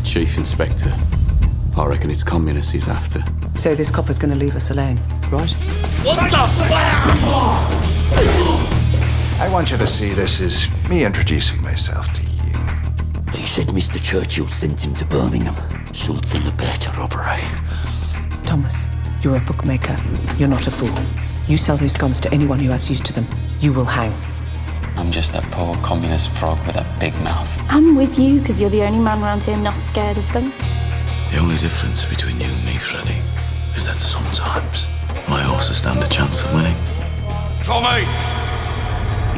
Chief Inspector. I reckon it's communists he's after. So this copper's gonna leave us alone, right? What the I want you to see this as me introducing myself to you. He said Mr. Churchill sent him to Birmingham. Something about a robbery. Thomas, you're a bookmaker. You're not a fool. You sell those guns to anyone who has use to them. You will hang. I'm just a poor communist frog with a big mouth. I'm with you because you're the only man around here not scared of them. The only difference between you and me, Freddy, is that sometimes my horses stand a chance of winning. Tommy!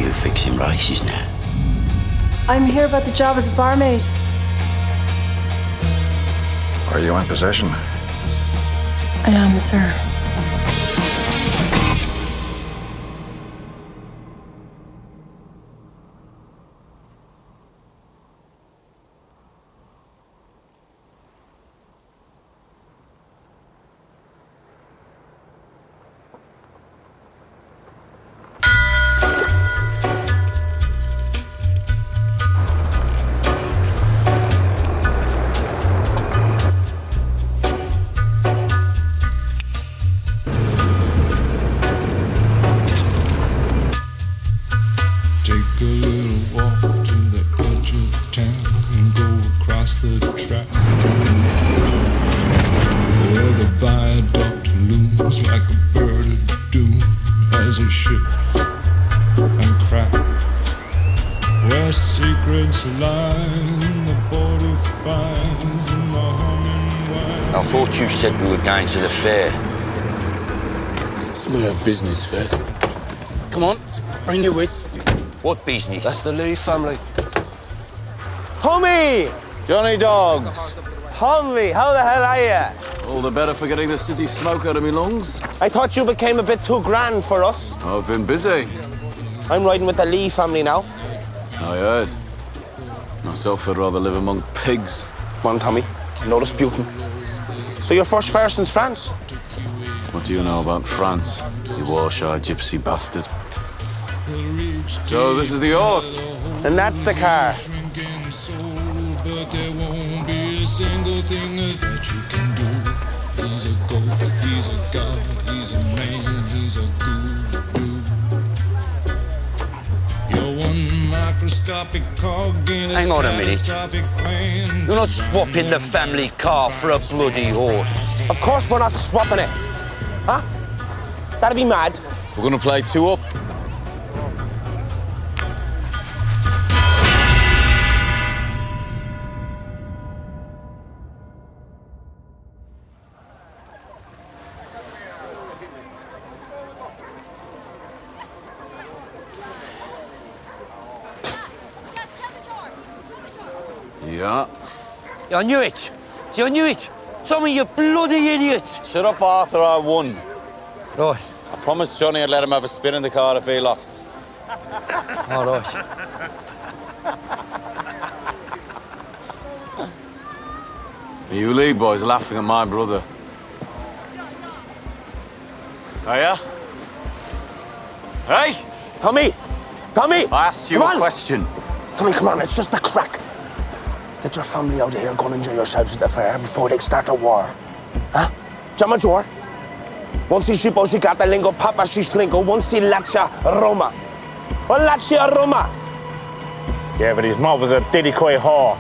You fixing races now? I'm here about the job as a barmaid. Are you in possession? I am, sir. Take a little walk to the edge of town and go across the track where the viaduct looms like a bird of doom as it shifts and cracks, where secrets lie in the border fires and the humming wire. I thought you said we were going to the fair. We have business first. Come on, bring your wits. What business? That's the Lee family. Tommy! Johnny Dogs. Tommy, how the hell are you? All the better for getting the city smoke out of me lungs. I thought you became a bit too grand for us. I've been busy. I'm riding with the Lee family now. I heard. Myself, I'd rather live among pigs. Come on, Tommy. No disputing. So your first fare since France? What do you know about France, you Warsaw gypsy bastard? So this is the horse. And that's the car. But there won't be a single thing that you can do. He's a goat, he's a god, he's a man, he's a guru. You're one microscopic cog in his Hang on a minute. catastrophic plan. You're not swapping the family car for a bloody horse. Of course we're not swapping it. Huh? That'd be mad. We're gonna play two up. Yeah. I knew it. I knew it. Tommy, you bloody idiot. Shut up, Arthur, I won. Right. I promised Johnny I'd let him have a spin in the car if he lost. All right. You Lee boys laughing at my brother. Are ya? Hey! Tommy! Tommy! I asked you a question. Tommy, come on, it's just a crack. Get your family out of here, go and enjoy yourselves at the fair before they start a war. Huh? Già maggiore? Non si scippose lingo papa si slingo, non si lascia Roma. O lascia Roma? Yeah, but his mother's a diddy-quay whore.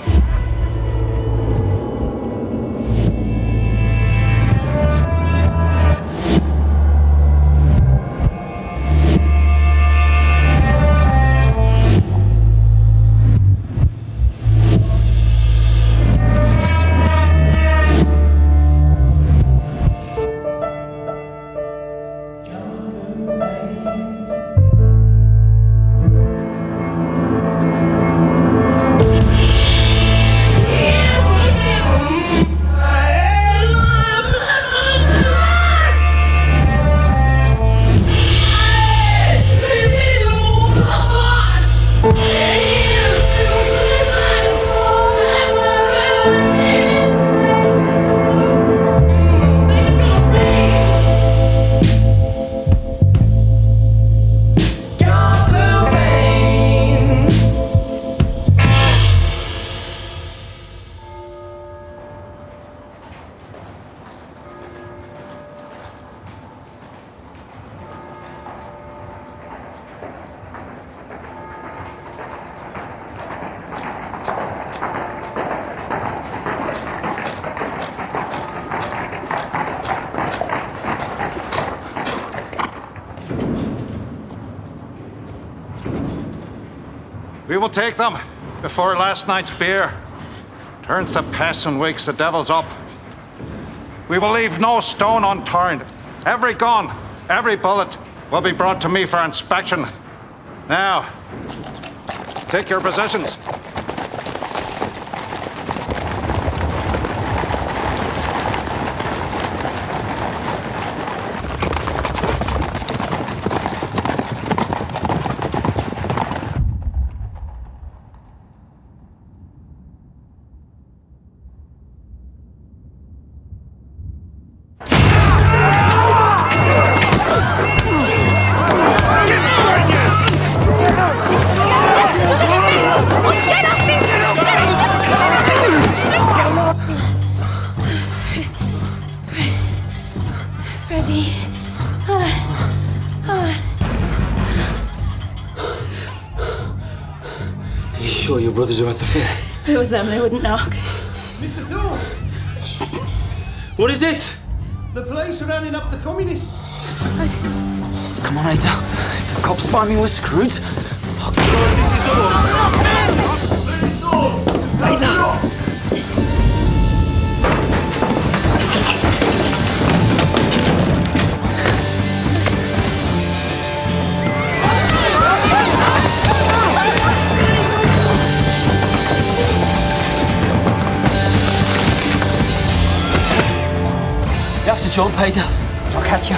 will take them before last night's beer turns to piss and wakes the devils up. We will leave no stone unturned. Every gun, every bullet will be brought to me for inspection. Now, take your positions. Your brothers are at the fair. If it was them, they wouldn't knock. Mr. Thorne! What is it? The police are rounding up the communists. Come on, Ada. If the cops find me, we're screwed. Fuck. This is all. Ada! You have to jump, Ada. I'll catch you.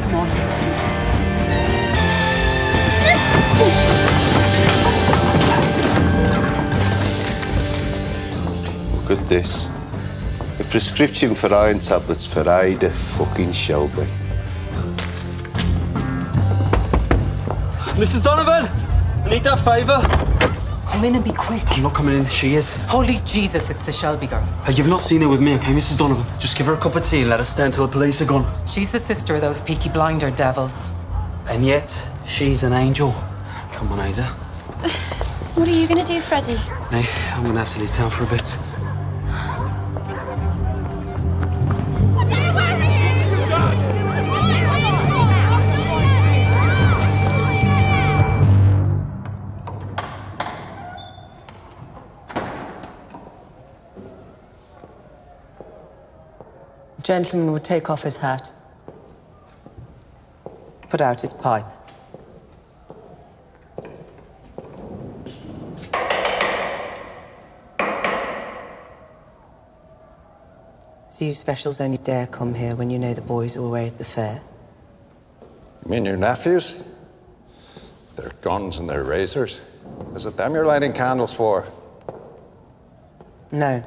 Come on. Look at this. A prescription for iron tablets for Ada fucking Shelby. Mrs. Donovan! I need that favour. Come in and be quick. I'm not coming in. She is. Holy Jesus, it's the Shelby girl. You've not seen her with me, okay, Mrs. Donovan? Just give her a cup of tea and let her stay until the police are gone. She's the sister of those Peaky Blinder devils. And yet, she's an angel. Come on, Ada. What are you going to do, Freddie? Hey, I'm going to have to leave town for a bit. Gentleman would take off his hat, put out his pipe. So you specials only dare come here when you know the boys are away at the fair? You mean your nephews? Their guns and their razors? Is it them you're lighting candles for? No.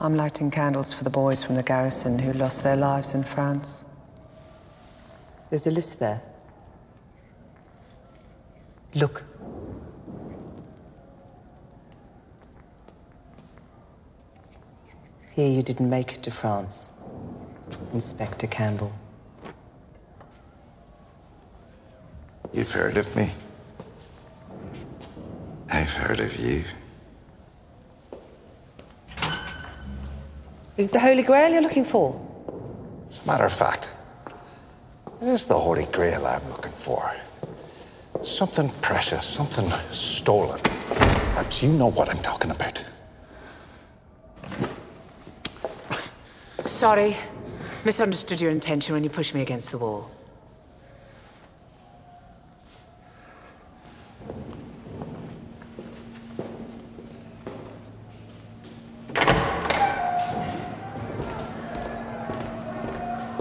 I'm lighting candles for the boys from the garrison who lost their lives in France. There's a list there. Look. Here you didn't make it to France, Inspector Campbell. You've heard of me. I've heard of you. Is it the Holy Grail you're looking for? As a matter of fact, it is the Holy Grail I'm looking for. Something precious, something stolen. Perhaps you know what I'm talking about. Sorry. Misunderstood your intention when you pushed me against the wall.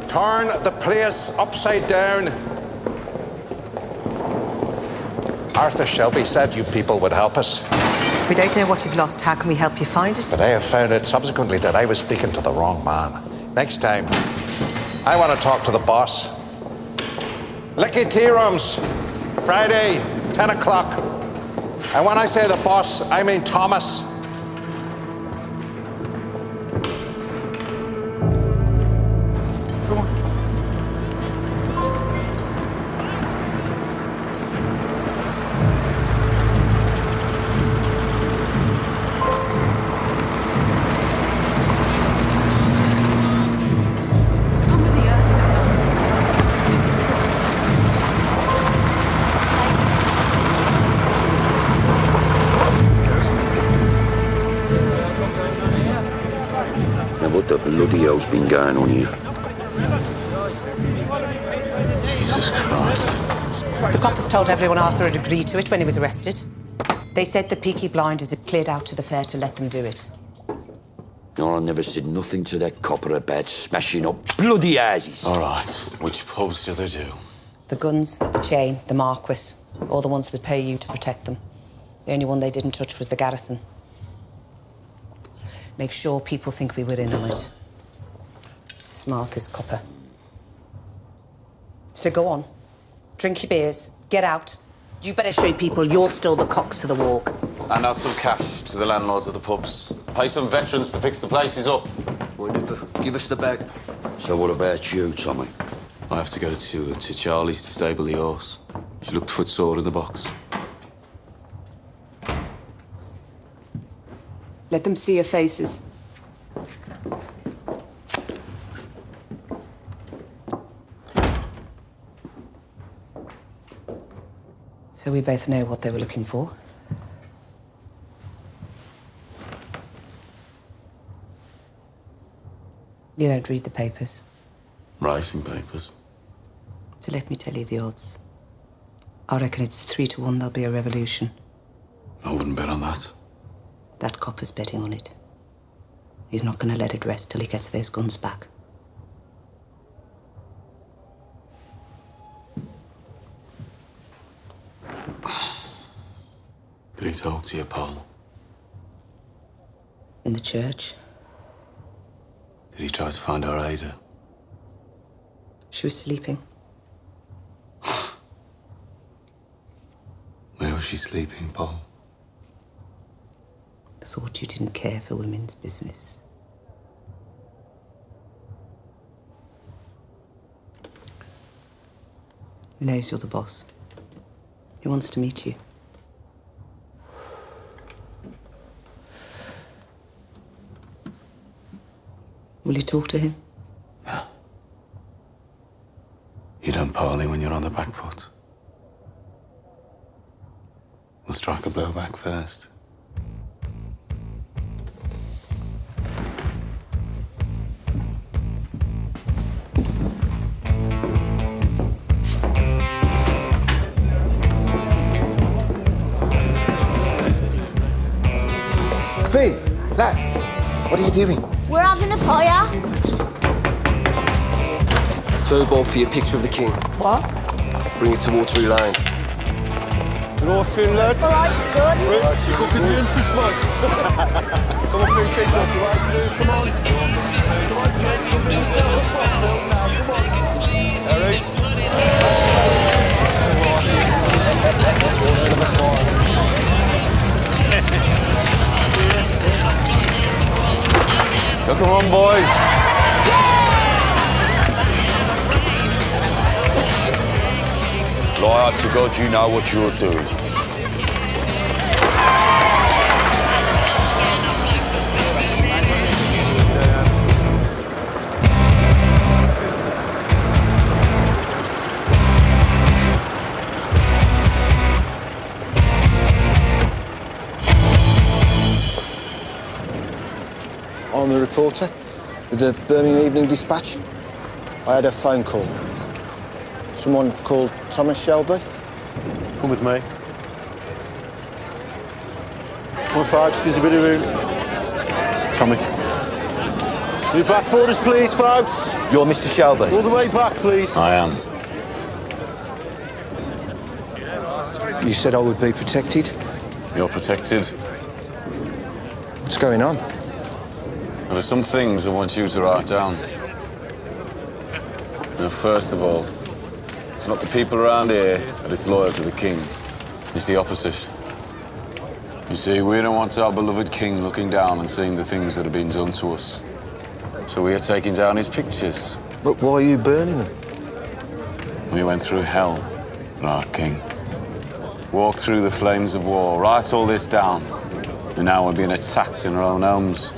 Turn the place upside down. Arthur Shelby said you people would help us. We don't know what you've lost. How can we help you find it? But I have found out subsequently that I was speaking to the wrong man. Next time, I want to talk to the boss. Licky Tea Rooms, Friday, 10 o'clock. And when I say the boss, I mean Thomas. What the bloody hell's been going on here? Jesus Christ. The coppers told everyone Arthur had agreed to it when he was arrested. They said the Peaky Blinders had cleared out to the fair to let them do it. No, I never said nothing to that copper about smashing up bloody houses. All right. Which pubs do they do? The Guns, the Chain, the Marquis, all the ones that pay you to protect them. The only one they didn't touch was the Garrison. Make sure people think we were in on it. Smart as copper. So go on. Drink your beers. Get out. You better show people you're still the cocks to the walk. And out some cash to the landlords of the pubs. Pay some veterans to fix the places up. Well, Nipper, give us the bag. So what about you, Tommy? I have to go to Charlie's to stable the horse. She looked footsore in the box. Let them see your faces. So we both know what they were looking for. You don't read the papers. Racing papers. So let me tell you the odds. I reckon it's 3 to 1 there'll be a revolution. I wouldn't bet on that. That copper's betting on it. He's not going to let it rest till he gets those guns back. Did he talk to you, Paul? In the church. Did he try to find our Ada? She was sleeping. Where was she sleeping, Paul? Thought you didn't care for women's business. He knows you're the boss. He wants to meet you. Will you talk to him? Yeah. You don't parley when you're on the back foot. We'll strike a blow back first. Fee, lad, what are you doing? We're having a fire. So Bob for your picture of the king. What? Bring it to Waterloo Lane. You all feeling, lad? All right, it's good. Right, you're cooking me in fish, mate. Come on, Fee, keep looking, right through, come on. Come on, James, come do yourself. Phil, now, come on. Harry. Come on, boys. Lie up to God, you know what you're doing. I'm a reporter with the Birmingham Evening Dispatch. I had a phone call. Someone called Thomas Shelby. Come with me. Come on, folks, there's a bit of room. Tommy. Be back for us, please, folks. You're Mr. Shelby? All the way back, please. I am. You said I would be protected. You're protected. What's going on? Well, there's some things I want you to write down. Now, first of all, it's not the people around here that is loyal to the king. It's the opposite. You see, we don't want our beloved king looking down and seeing the things that have been done to us. So we are taking down his pictures. But why are you burning them? We went through hell for our king. Walked through the flames of war, write all this down. And now we're being attacked in our own homes.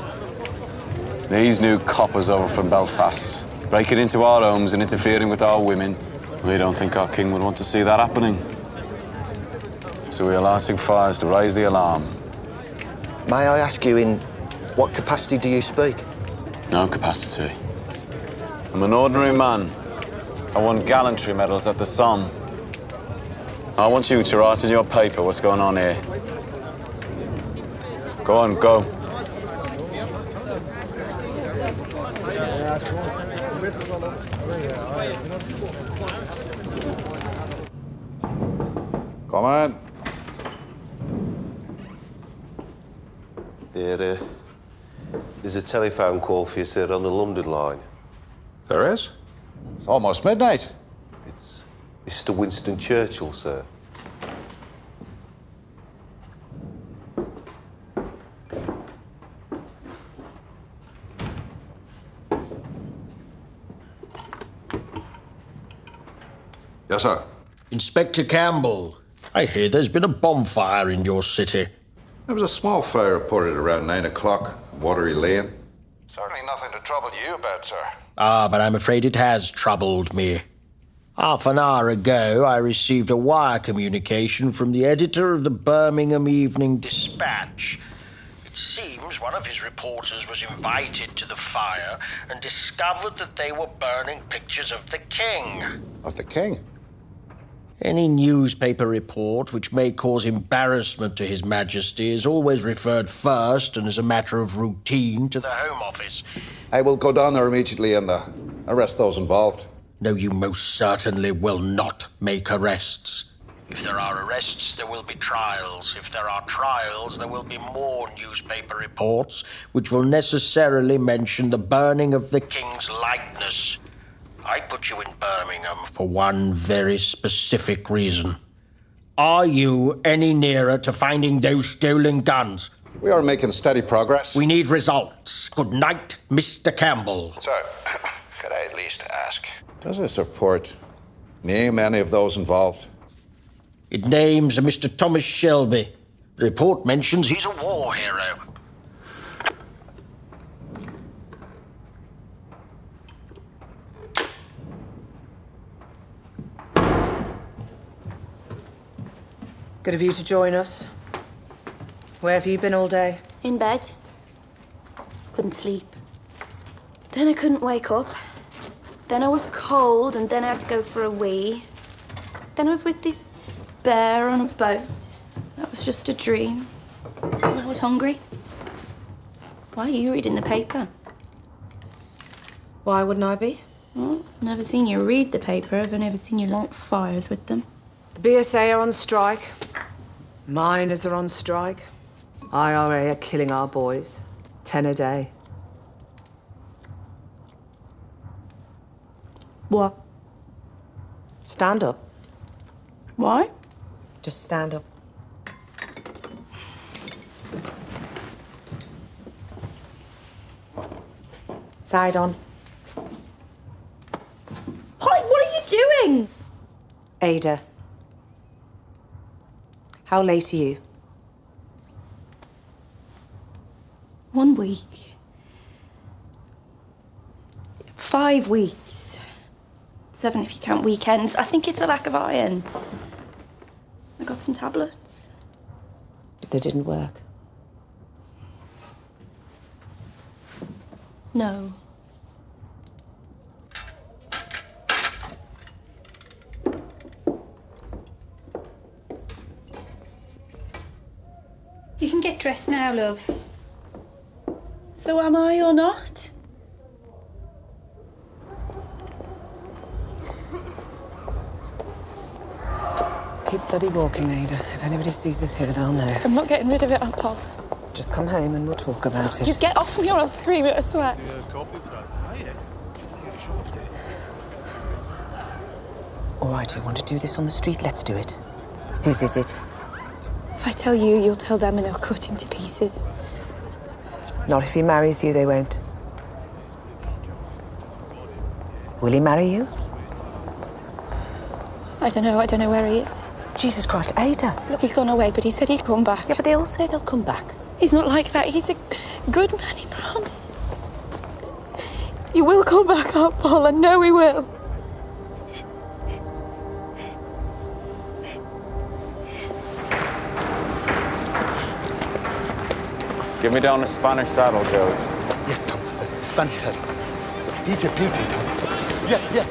These new coppers over from Belfast, breaking into our homes and interfering with our women. We don't think our king would want to see that happening. So we are lighting fires to raise the alarm. May I ask you, in what capacity do you speak? No capacity. I'm an ordinary man. I won gallantry medals at the Somme. I want you to write in your paper what's going on here. Go on, go. Come on. There's a telephone call for you, sir, on the London line. There is? It's almost midnight. It's Mr. Winston Churchill, sir. Yes, sir. Inspector Campbell, I hear there's been a bonfire in your city. There was a small fire reported around 9 o'clock, Watery Lane. Certainly nothing to trouble you about, sir. Ah, but I'm afraid it has troubled me. Half an hour ago, I received a wire communication from the editor of the Birmingham Evening Dispatch. It seems one of his reporters was invited to the fire and discovered that they were burning pictures of the king. Of the king? Any newspaper report which may cause embarrassment to His Majesty is always referred first and as a matter of routine to the Home Office. I will go down there immediately and arrest those involved. No, you most certainly will not make arrests. If there are arrests, there will be trials. If there are trials, there will be more newspaper reports, which will necessarily mention the burning of the king's likeness. I put you in Birmingham for one very specific reason. Are you any nearer to finding those stolen guns? We are making steady progress. We need results. Good night, Mr. Campbell. Sir, could I at least ask? Does this report name any of those involved? It names a Mr. Thomas Shelby. The report mentions he's a war hero. Good of you to join us. Where have you been all day? In bed. Couldn't sleep. Then I couldn't wake up. Then I was cold, and then I had to go for a wee. Then I was with this bear on a boat. That was just a dream. And I was hungry. Why are you reading the paper? Why wouldn't I be? Well, I've never seen you read the paper. I've never seen you light fires with them. The BSA are on strike. Miners are on strike. IRA are killing our boys. 10 a day. What? Stand up. Why? Just stand up. Side on. Hi, what are you doing? Ada. How late are you? 1 week. 5 weeks. 7 if you count weekends. I think it's a lack of iron. I got some tablets. They didn't work. No. You can get dressed now, love. So am I or not? Keep bloody walking, Ada. If anybody sees us here, they'll know. I'm not getting rid of it, Pop. Just come home and we'll talk about it. You get off me or I'll scream it, I swear. All right, you want to do this on the street? Let's do it. Whose is it? If I tell you, you'll tell them and they'll cut him to pieces. Not if he marries you, they won't. Will he marry you? I don't know where he is. Jesus Christ, Ada. Look, he's gone away, but he said he'd come back. Yeah, but they all say they'll come back. He's not like that. He's a good man, he promised. He will come back up, Paul. I know he will. Give me down a Spanish saddle, Joe. Yes, come. fancy said. He's a beauty, Tommy. Yeah.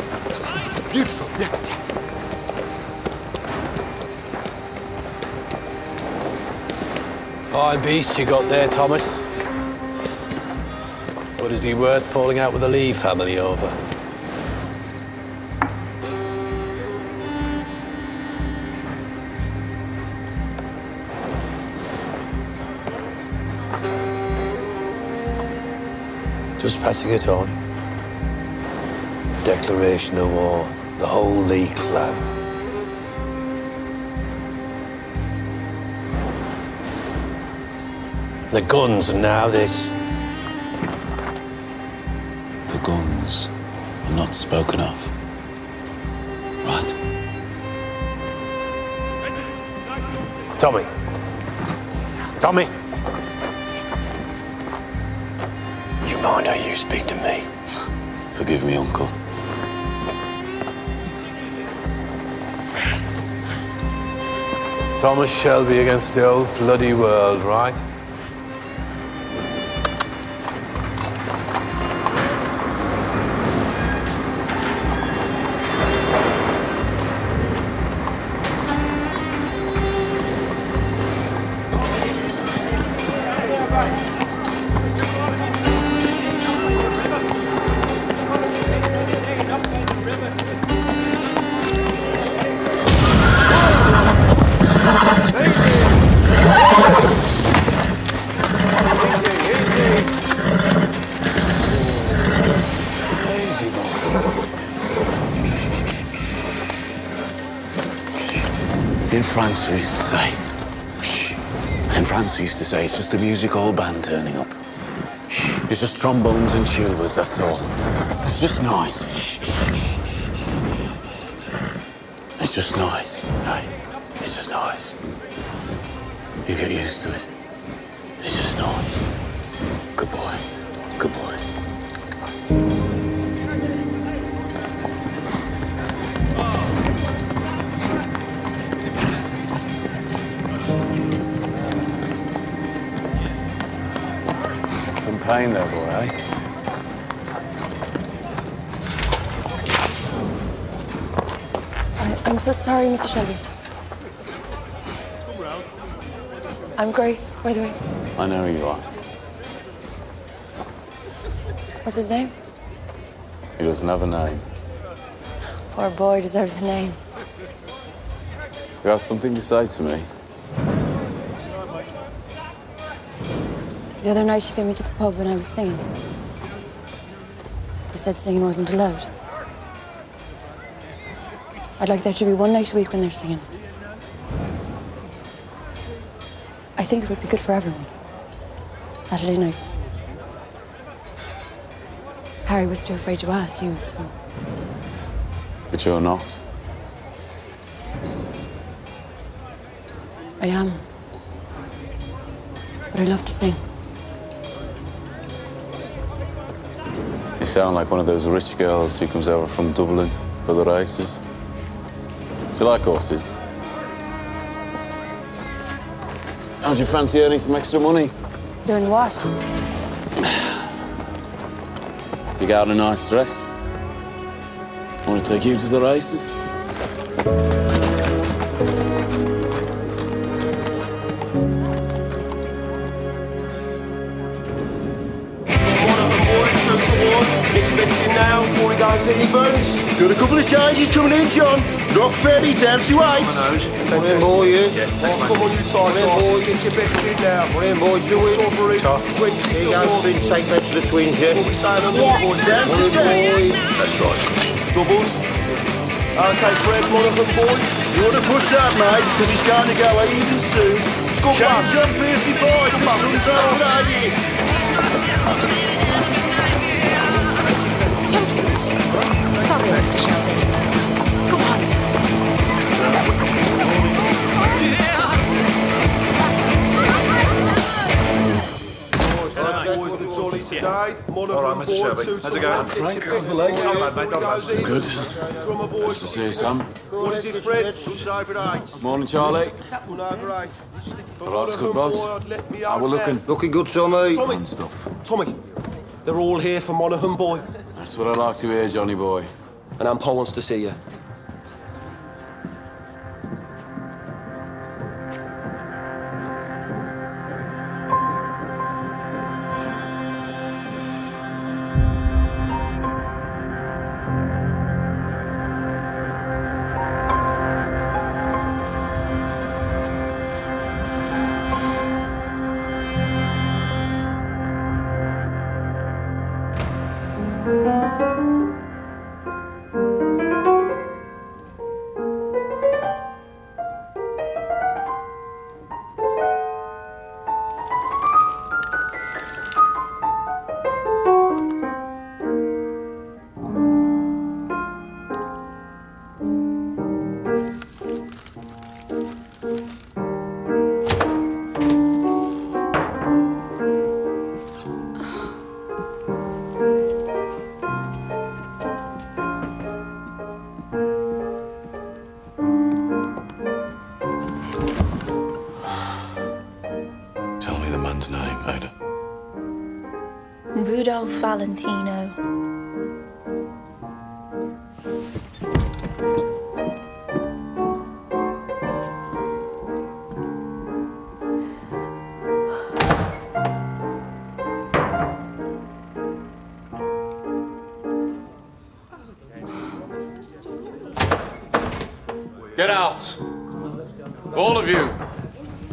Beautiful, yeah. Fine beast you got there, Thomas. What is he worth falling out with the Lee family over? Just passing it on. Declaration of war. The whole Lee clan. The guns, and now this. The guns are not spoken of. Right. Tommy. Tommy. You mind how you speak to me? Forgive me, Uncle. It's Thomas Shelby against the old bloody world, right? In France, we used to say, shh. In France, we used to say, it's just a music hall band turning up. Shh. It's just trombones and tubas, that's all. It's just noise. Shh. It's just noise, right? It's just noise. You get used to it. It's just noise. Good boy. Good boy. Some pain there, boy, eh? I'm so sorry, Mr. Shelby. I'm Grace, by the way. I know who you are. What's his name? He doesn't have a name. Poor boy deserves a name. You have something to say to me? The other night, she came into the pub when I was singing. She said singing wasn't allowed. I'd like there to be one night a week when they're singing. I think it would be good for everyone. Saturday nights. Harry was too afraid to ask you, so... But you're not. I am. But I love to sing. You sound like one of those rich girls who comes over from Dublin for the races. Do you like horses? How'd you fancy earning some extra money? Doing what? Dig out a nice dress. I want to take you to the races. Expecting now before he goes to any events. Got a couple of changes coming in, John. Rock Ferry down to 8. Come in, boy, yeah. Come on, you tight asses. Get your bets in now. Come in, boys, do it. Here you go, Finn. Take that to the twins, yeah? Down to 10. That's right. Doubles. Okay, Fred, one of them, boys. You want to push that, mate, because he's going to go even soon. Change up 35. Come on, it's all good idea. Sorry, Mr. Shelby. Come on. Boys, the jolly today. All right, Mr. Shelby. How's it going? Frank, how's the leg? Good. Nice to see you, Sam. What is it, Fred? Comes over at 8. Morning, Charlie. Come over 8. All right, good, boss. How we looking? Looking good, Tommy. Tommy. Stuff. Tommy, They're all here for Monaghan, boy. That's what I like to hear, Johnny boy. And Aunt Paul wants to see you. Name, Ada? Rudolph Valentino. Get out! All of you!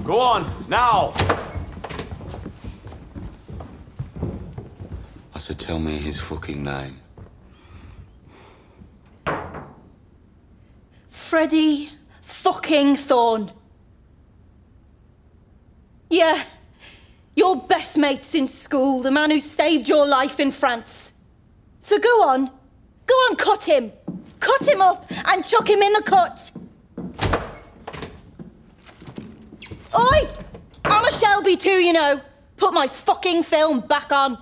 Go on, now! I said, tell me his fucking name. Freddie fucking Thorne. Yeah, your best mate since school, the man who saved your life in France. So go on, cut him. Cut him up and chuck him in the cut. Oi! I'm a Shelby too, you know. Put my fucking film back on.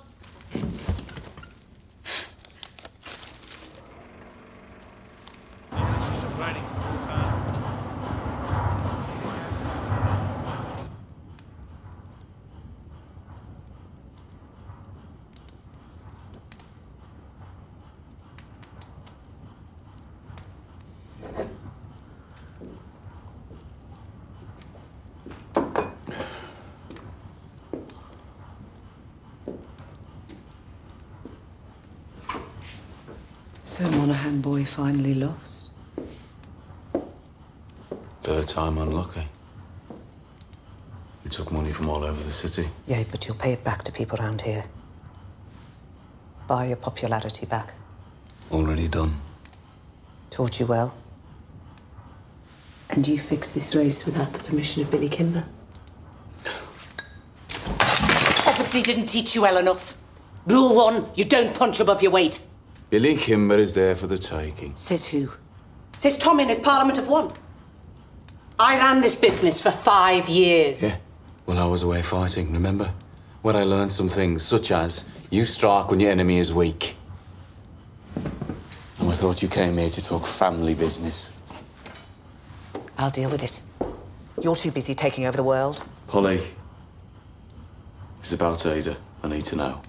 So Monaghan boy finally lost? Third time unlucky. We took money from all over the city. Yeah, but you'll pay it back to people around here. Buy your popularity back. Already done. Taught you well. And you fixed this race without the permission of Billy Kimber? Obviously didn't teach you well enough. Rule 1, you don't punch above your weight. Billy Kimber is there for the taking. Says who? Says Tom in his Parliament of One. I ran this business for 5 years. Yeah, well, I was away fighting, remember? Where I learned some things, such as you strike when your enemy is weak. And I thought you came here to talk family business. I'll deal with it. You're too busy taking over the world. Polly, it's about Ada. I need to know.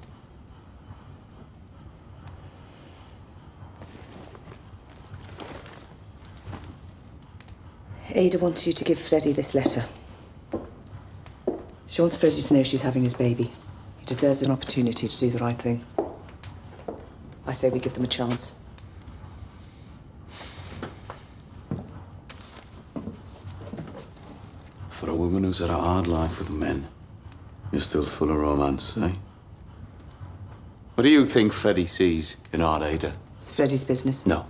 Ada wants you to give Freddie this letter. She wants Freddie to know she's having his baby. He deserves an opportunity to do the right thing. I say we give them a chance. For a woman who's had a hard life with men, you're still full of romance, eh? What do you think Freddie sees in our Ada? It's Freddie's business. No.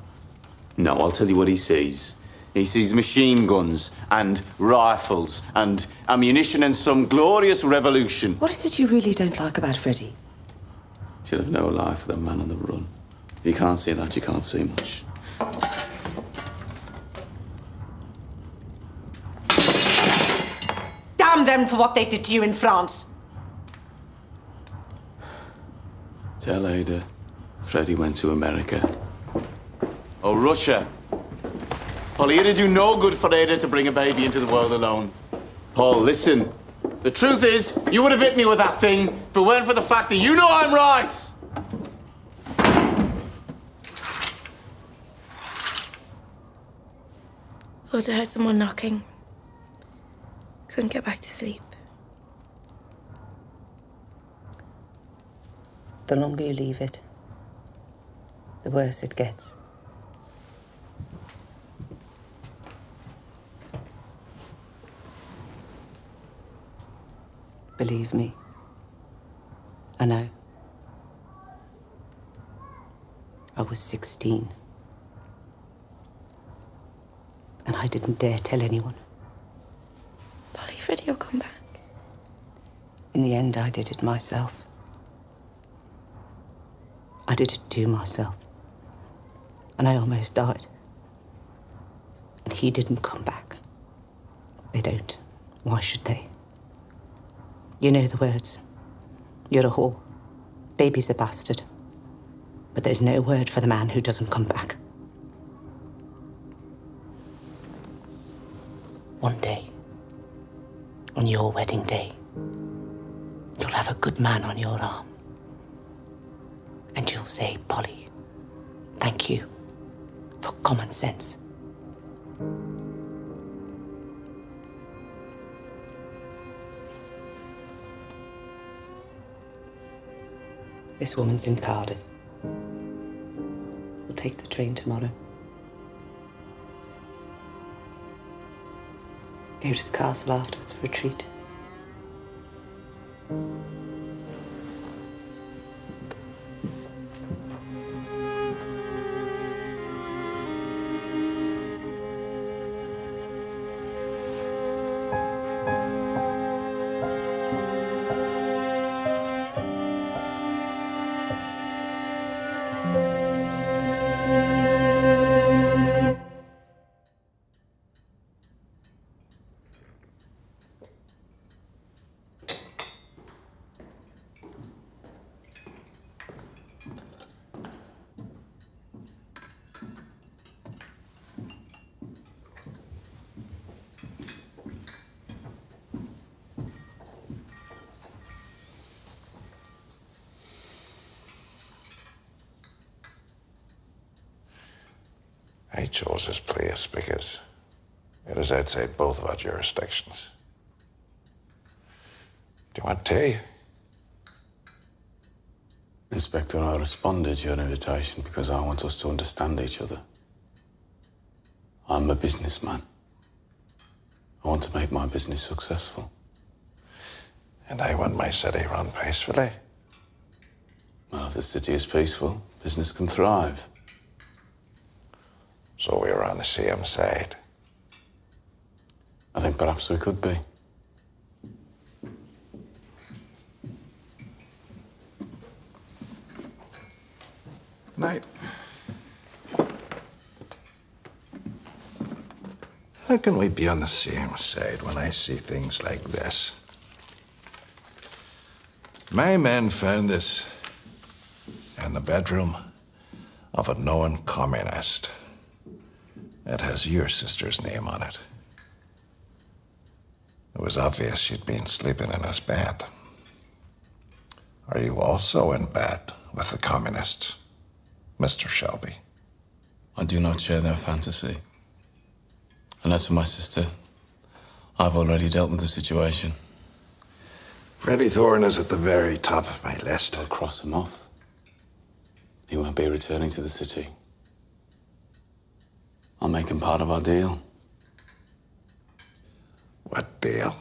No, I'll tell you what he sees. He sees machine guns and rifles and ammunition and some glorious revolution. What is it you really don't like about Freddie? Should have no life for the man on the run. If you can't see that, you can't see much. Damn them for what they did to you in France. Tell Ada Freddie went to America. Oh, Russia. Polly, it'd do no good for Ada to bring a baby into the world alone. Paul, listen. The truth is, you would have hit me with that thing if it weren't for the fact that you know I'm right. Thought I heard someone knocking. Couldn't get back to sleep. The longer you leave it, the worse it gets. Believe me, I know. I was 16. And I didn't dare tell anyone. Polly, Freddie will come back. In the end, I did it myself. I did it to myself. And I almost died. And he didn't come back. They don't. Why should they? You know the words. You're a whore. Baby's a bastard. But there's no word for the man who doesn't come back. One day, on your wedding day, you'll have a good man on your arm. And you'll say, Polly, thank you for common sense. This woman's in Cardiff. We'll take the train tomorrow. Go to the castle afterwards for a treat. I chose this place because it is outside both of our jurisdictions. Do you want tea? Inspector, I responded to your invitation because I want us to understand each other. I'm a businessman. I want to make my business successful. And I want my city run peacefully. Well, if the city is peaceful, business can thrive. So we are on the same side. I think perhaps we could be. Night. How can we be on the same side when I see things like this? My men found this in the bedroom of a known communist. It has your sister's name on it. It was obvious she'd been sleeping in his bed. Are you also in bed with the communists, Mr. Shelby? I do not share their fantasy. And as for my sister, I've already dealt with the situation. Freddie Thorne is at the very top of my list. I'll cross him off. He won't be returning to the city. I'll make him part of our deal. What deal?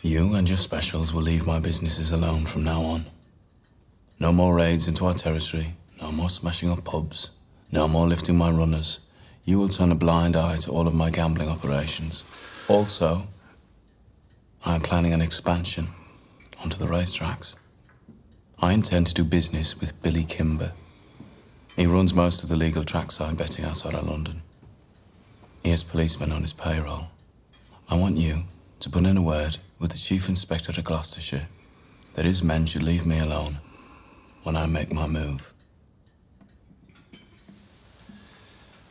You and your specials will leave my businesses alone from now on. No more raids into our territory, no more smashing up pubs, no more lifting my runners. You will turn a blind eye to all of my gambling operations. Also, I am planning an expansion onto the racetracks. I intend to do business with Billy Kimber. He runs most of the legal trackside betting outside of London. He has policemen on his payroll. I want you to put in a word with the Chief Inspector of Gloucestershire that his men should leave me alone when I make my move.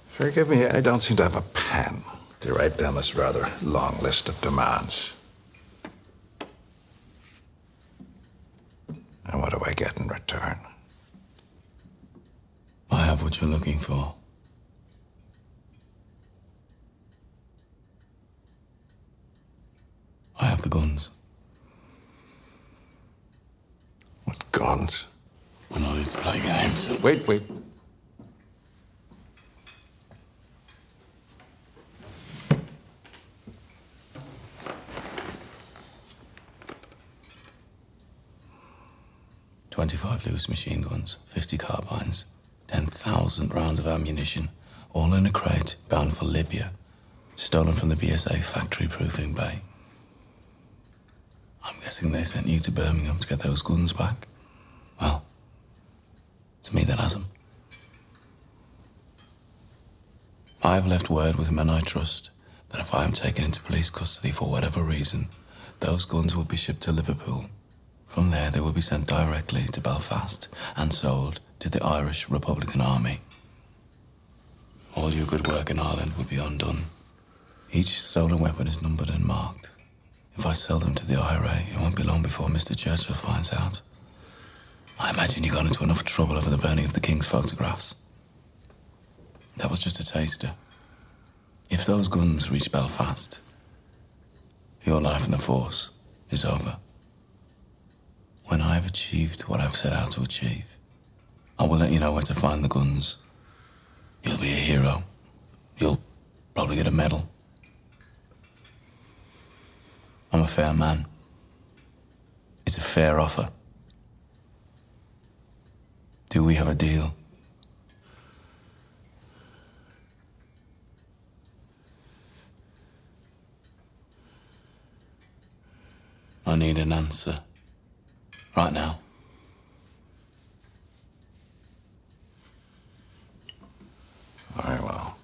Forgive me, I don't seem to have a pen to write down this rather long list of demands. And what do I get in return? I have what looking for? I have the guns. What guns? We're not here to play games. Wait. 25 Lewis machine guns, 50 carbines, 10,000 rounds of ammunition, all in a crate bound for Libya, stolen from the BSA factory proofing bay. I'm guessing they sent you to Birmingham to get those guns back? Well, it's me that has them. I've left word with men I trust that if I am taken into police custody for whatever reason, those guns will be shipped to Liverpool. From there, they will be sent directly to Belfast and sold to the Irish Republican Army. All your good work in Ireland will be undone. Each stolen weapon is numbered and marked. If I sell them to the IRA, it won't be long before Mr. Churchill finds out. I imagine you got into enough trouble over the burning of the King's photographs. That was just a taster. If those guns reach Belfast, your life in the force is over. When I've achieved what I've set out to achieve, I will let you know where to find the guns. You'll be a hero. You'll probably get a medal. I'm a fair man. It's a fair offer. Do we have a deal? I need an answer. Right now. Very well.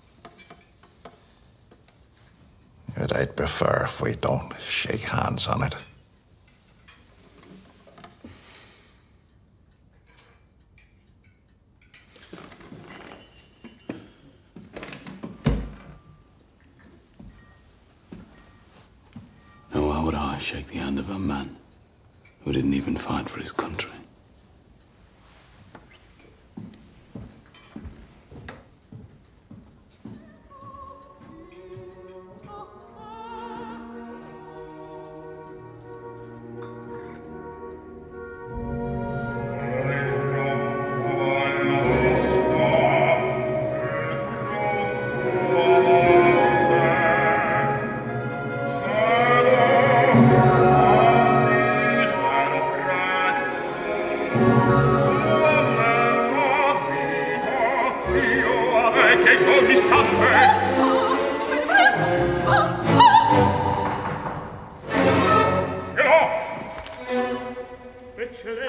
But I'd prefer if we don't shake hands on it. And why would I shake the hand of a man who didn't even fight for his country?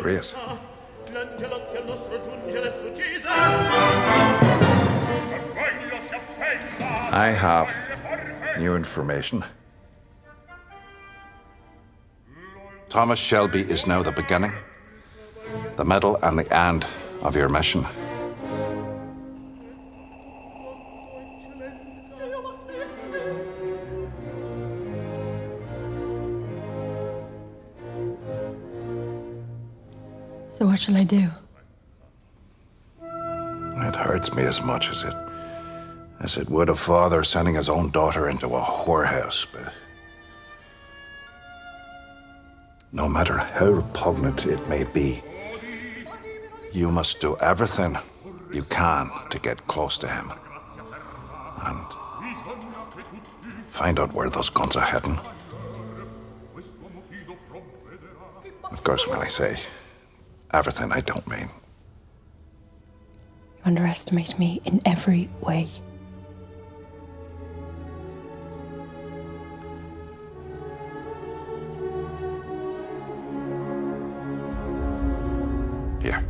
Grace. I have new information. Thomas Shelby is now the beginning, the middle, and the end of your mission. So what shall I do? It hurts me as much as it would a father sending his own daughter into a whorehouse, but no matter how repugnant it may be, you must do everything you can to get close to him and find out where those guns are heading. Of course, when I say everything, I don't mean. You underestimate me in every way. Here.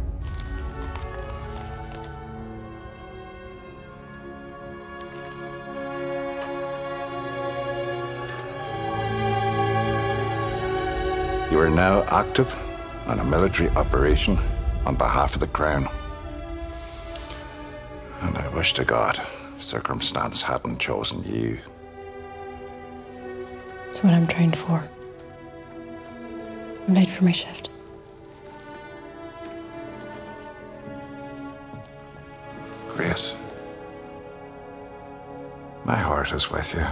You are now active on a military operation on behalf of the Crown. And I wish to God circumstance hadn't chosen you. It's what I'm trained for. I'm late for my shift. Grace. heart is with you.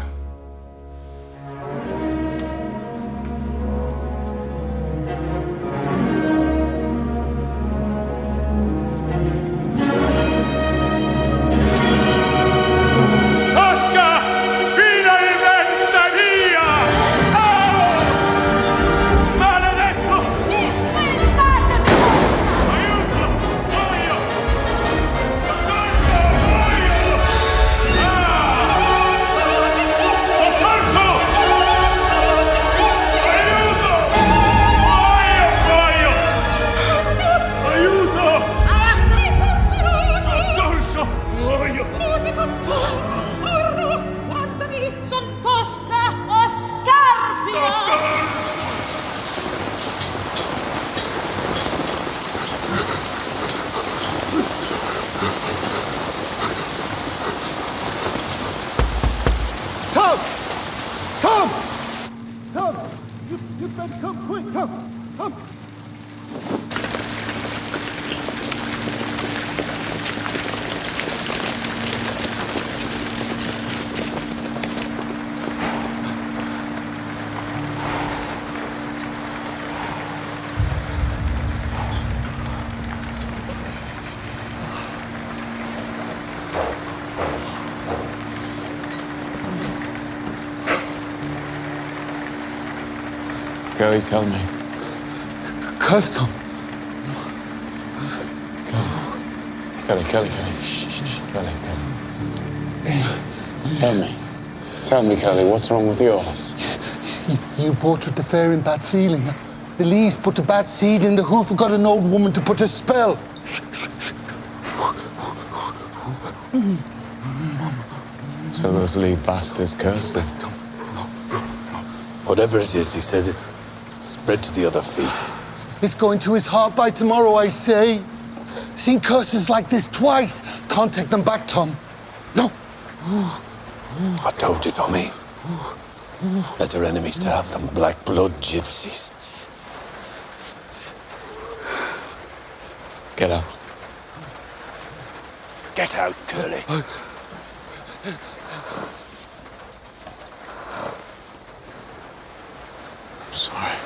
Kelly, tell me. Custom. Kelly. Shh. Kelly. Tell me, Kelly, what's wrong with yours? You bought at the fair in bad feeling. The Lees put the bad seed in the hoof and got an old woman to put a spell. So those Lee bastards cursed him. Whatever it is, he says it spread to the other feet. It's going to his heart by tomorrow, I say. Seen curses like this twice. Can't take them back, Tom. No. I told you, Tommy. Better enemies to have than black blood gypsies. Get out. Get out, Curly. Sorry.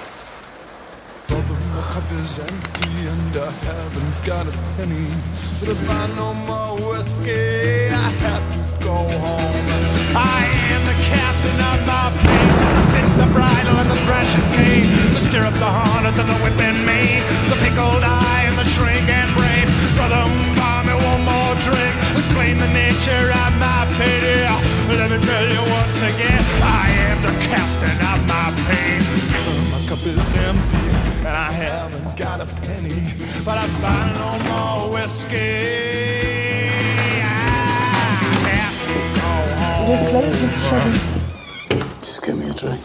Brother, my cup is empty and I haven't got a penny. But if I no more whiskey, I have to go home. I am the captain of my fate. The bit, the bridle, and the thrashing cane. The stirrup, the harness, and the whip in me. The pickled eye and the shrink and brain. Brother, buy me one more drink. Explain the nature of my pity. Let me tell you once again, I am the captain of my pain. My cup is empty and I haven't got a penny, but I find no more whiskey. I have to go home. You're close, Mr. Shelby. Just give me a drink.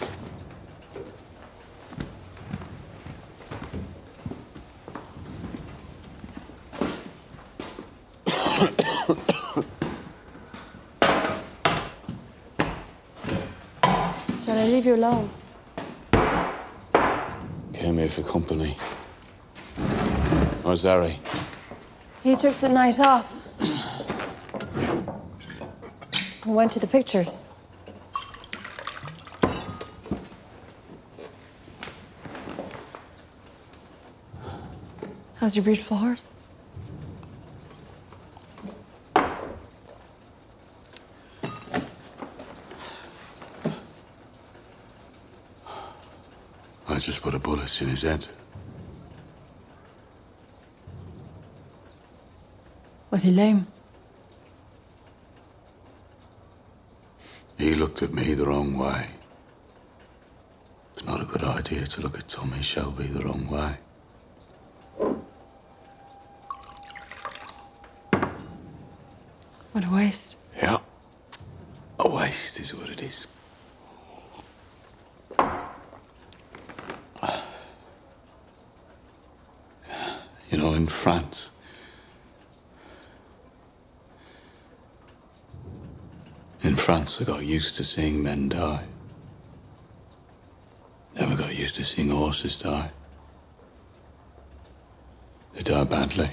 Shall I leave you alone? Came here for company. Where's Harry? He took the night off. He went to the pictures. How's your beautiful horse? I just put a bullet in his head. Was he lame? He looked at me the wrong way. It's not a good idea to look at Tommy Shelby the wrong way. What a waste. Yeah. A waste is what it is. You know, in France, I got used to seeing men die. Never got used to seeing horses die. They die badly.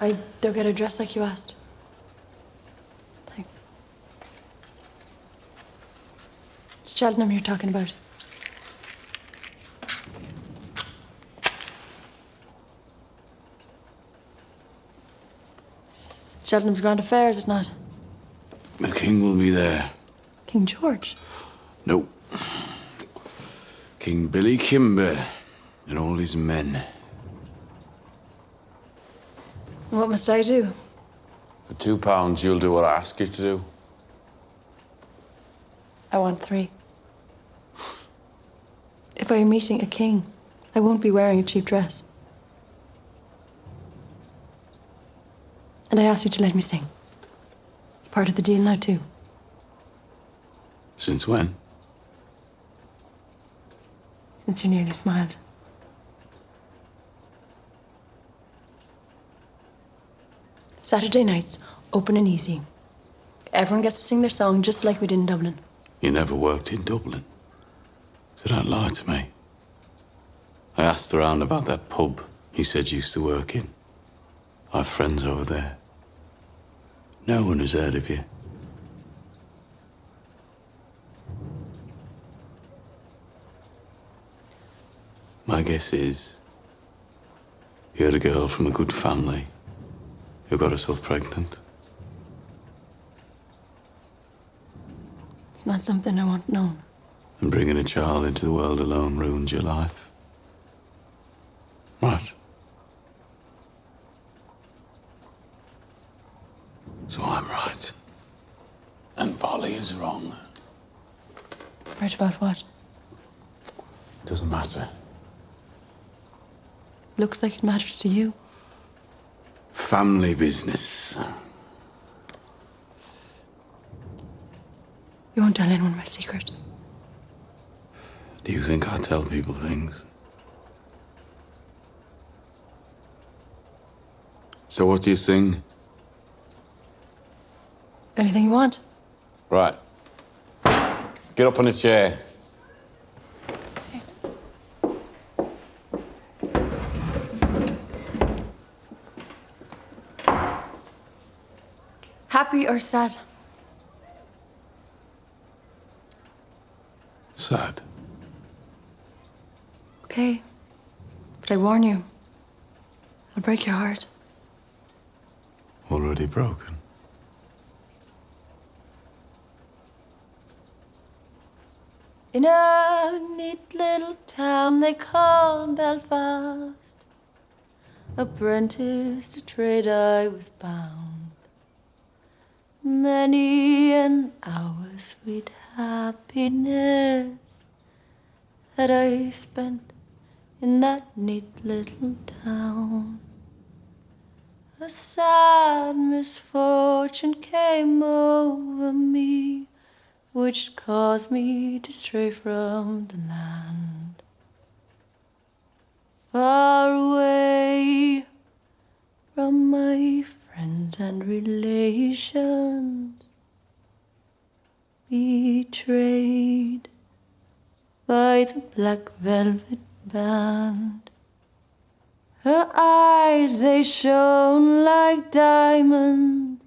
I don't get her dressed like you asked. Thanks. It's Cheltenham you're talking about. Cheltenham's Grand Affair, is it not? The king will be there. King George? No. King Billy Kimber and all his men. What must I do? For £2, you'll do what I ask you to do. I want 3. If I am meeting a king, I won't be wearing a cheap dress. And I asked you to let me sing. It's part of the deal now, too. Since when? Since you nearly smiled. Saturday nights, open and easy. Everyone gets to sing their song just like we did in Dublin. You never worked in Dublin. So don't lie to me. I asked around about that pub you said you used to work in. I have friends over there. No one has heard of you. My guess is you're a girl from a good family who got herself pregnant. It's not something I want known. And bringing a child into the world alone ruined your life. Right. So I'm right. And Polly is wrong. Right about what? Doesn't matter. Looks like it matters to you. Family business. You won't tell anyone my secret. Do you think I tell people things? So what do you sing? Anything you want. Right. Get up on a chair. Happy or sad? Sad. Okay. But I warn you, I'll break your heart. Already broken. In a neat little town they call Belfast, apprentice to trade I was bound. Many an hour sweet happiness that I spent in that neat little town. A sad misfortune came over me, which caused me to stray from the land. Far away from my friends and relations, betrayed by the black velvet band. Her eyes, they shone like diamonds.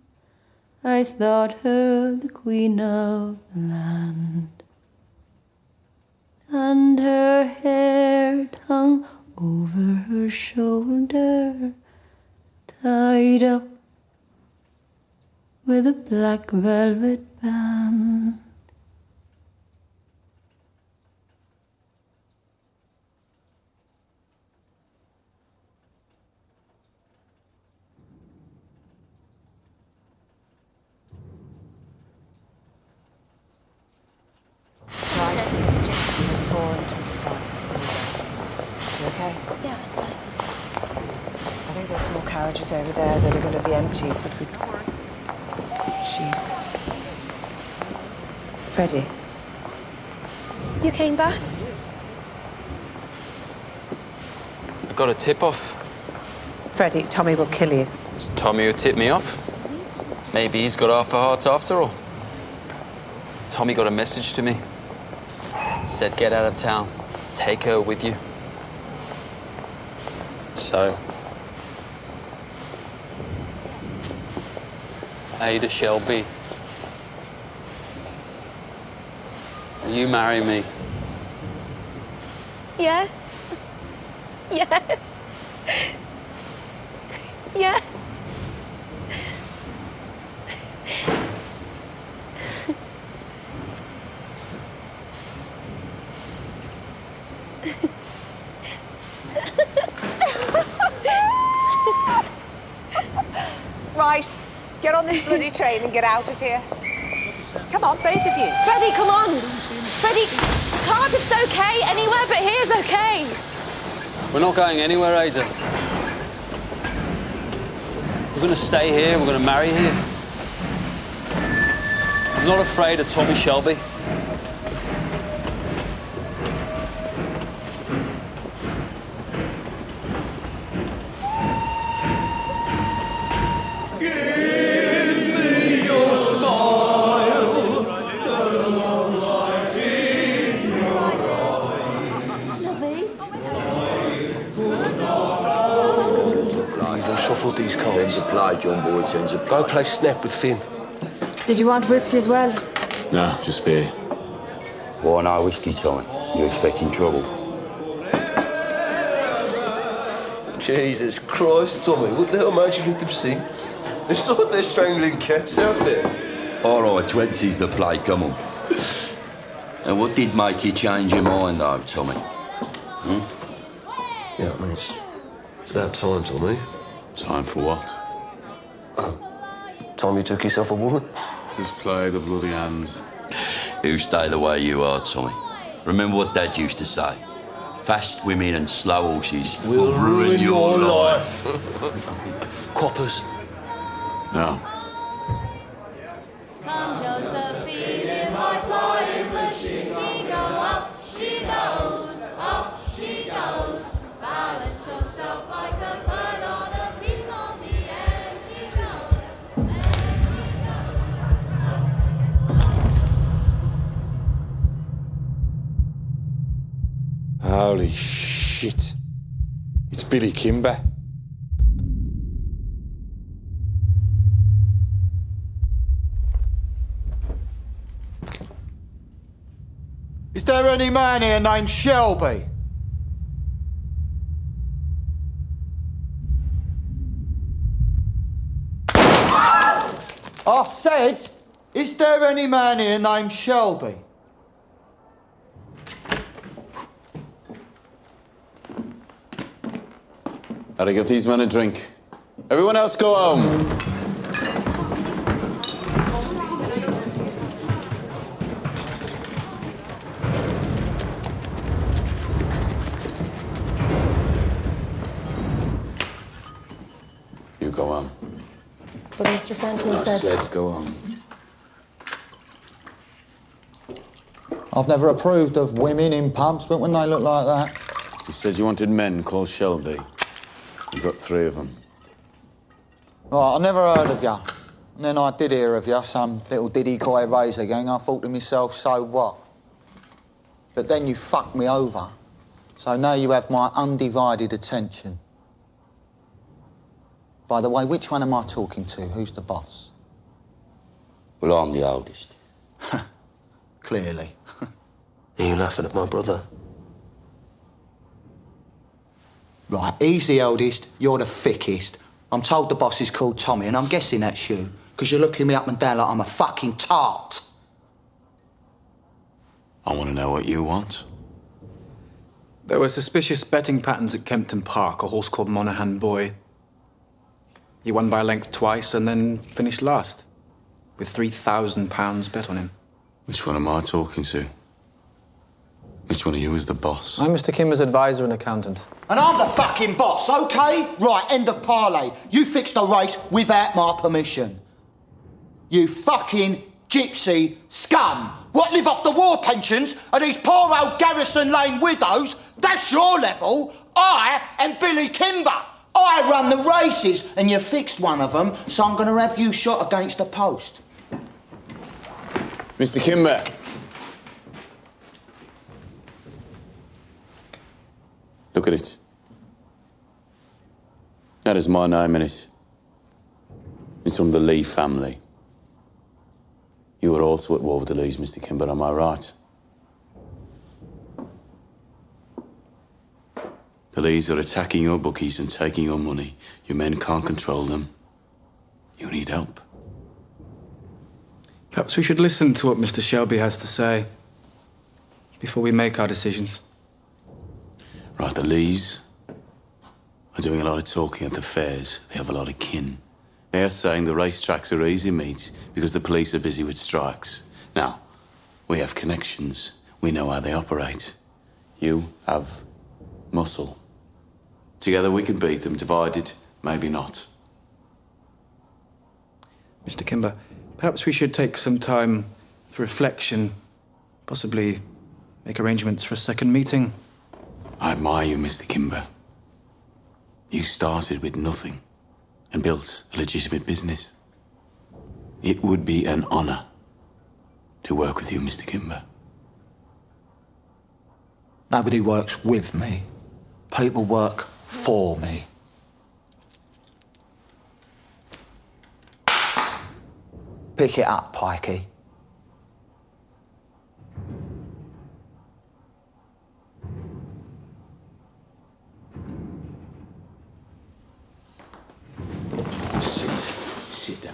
I thought her the queen of the land. And her hair hung over her shoulder, tied up with a black velvet band. Okay? Yeah, it's fine. I think there's more carriages over there that are going to be empty, but we... Jesus. Freddie. You came back? I got a tip-off. Freddie, Tommy will kill you. It's Tommy who tipped me off. Maybe he's got half a heart after all. Tommy got a message to me. Said get out of town. Take her with you. So, Ada Shelby. Will you marry me? Yes. Yes. Yes. Right, get on this bloody train and get out of here. Come on, both of you. Freddie, come on. Freddie, Cardiff's okay. Anywhere but here's okay. We're not going anywhere, Ada. We're going to stay here. We're going to marry here. I'm not afraid of Tommy Shelby. Shuffle these cards. Tens a play, John boy, tens a play. Go play snap with Finn. Did you want whiskey as well? No, just beer. Why no whiskey, Tommy? You expecting trouble? Jesus Christ, Tommy, what the hell made you let them sing? It's like they're strangling cats out there. All right, 20's the play, come on. And what did make you change your mind, though, Tommy? Yeah, I mean, it's about time, Tommy. Time for what? Time you took yourself a woman? Just play the bloody hands. You stay the way you are, Tommy. Remember what Dad used to say? Fast women and slow horses will ruin your life. Coppers. No. Come, Josephine, in my flying machine. We go up, she goes, up she goes. Balance yourself like a bird on a beam on the air. She goes, there she goes. Holy shit. It's Billy Kimber. Is there any man here named Shelby? I said, is there any man here named Shelby? Gotta give these men a drink. Everyone else go home. You go home. But Mr. Fenton said... Let's go home. I've never approved of women in pubs, but when they look like that... You said you wanted men called Shelby. You've got 3 of them. Right, I never heard of you. And then I did hear of you, some little diddy coy razor gang. I thought to myself, so what? But then you fucked me over. So now you have my undivided attention. By the way, which one am I talking to? Who's the boss? Well, I'm the oldest. Clearly. Are you laughing at my brother? Right, he's the eldest, you're the thickest. I'm told the boss is called Tommy, and I'm guessing that's you, because you're looking me up and down like I'm a fucking tart. I want to know what you want. There were suspicious betting patterns at Kempton Park, a horse called Monaghan Boy. He won by a length twice and then finished last, with £3,000 bet on him. Which one am I talking to? Which one of you is the boss? I'm Mr. Kimber's advisor and accountant. And I'm the fucking boss, OK? Right, end of parley. You fixed the race without my permission. You fucking gypsy scum. What, live off the war pensions of these poor old Garrison Lane widows? That's your level. I am Billy Kimber. I run the races, and you fixed one of them, so I'm going to have you shot against a post. Mr. Kimber. Look at it. That is my name in it. It's from the Lee family. You were also at war with the Lees, Mr. Kimber, am I right? The Lees are attacking your bookies and taking your money. Your men can't control them. You need help. Perhaps we should listen to what Mr. Shelby has to say before we make our decisions. Right, the Lees are doing a lot of talking at the fairs. They have a lot of kin. They're saying the racetracks are easy meat because the police are busy with strikes. Now, we have connections. We know how they operate. You have muscle. Together we can beat them. Divided, maybe not. Mr. Kimber, perhaps we should take some time for reflection, possibly make arrangements for a second meeting. I admire you, Mr. Kimber. You started with nothing and built a legitimate business. It would be an honor to work with you, Mr. Kimber. Nobody works with me. People work for me. Pick it up, Pikey. Sit down.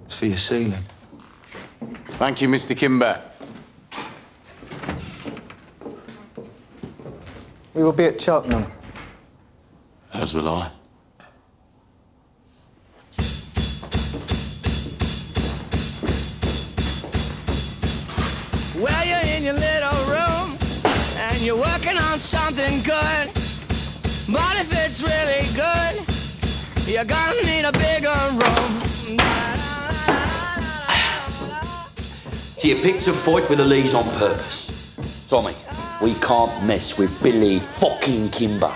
It's for your ceiling. Thank you, Mr. Kimber. We will be at Cheltenham. As will I. Well, you're in your little room and you're working on something good. But if it's really good, you're gonna need a bigger room. So you picked a fight with the Lees on purpose. Tommy, we can't mess with Billy fucking Kimber.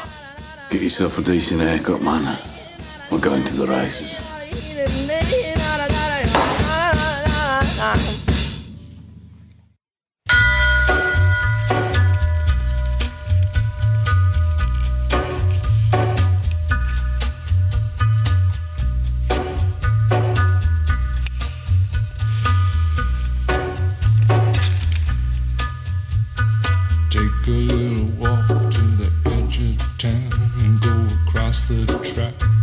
Get yourself a decent haircut, man. We're going to the races. Take a little walk to the edge of town and go across the track.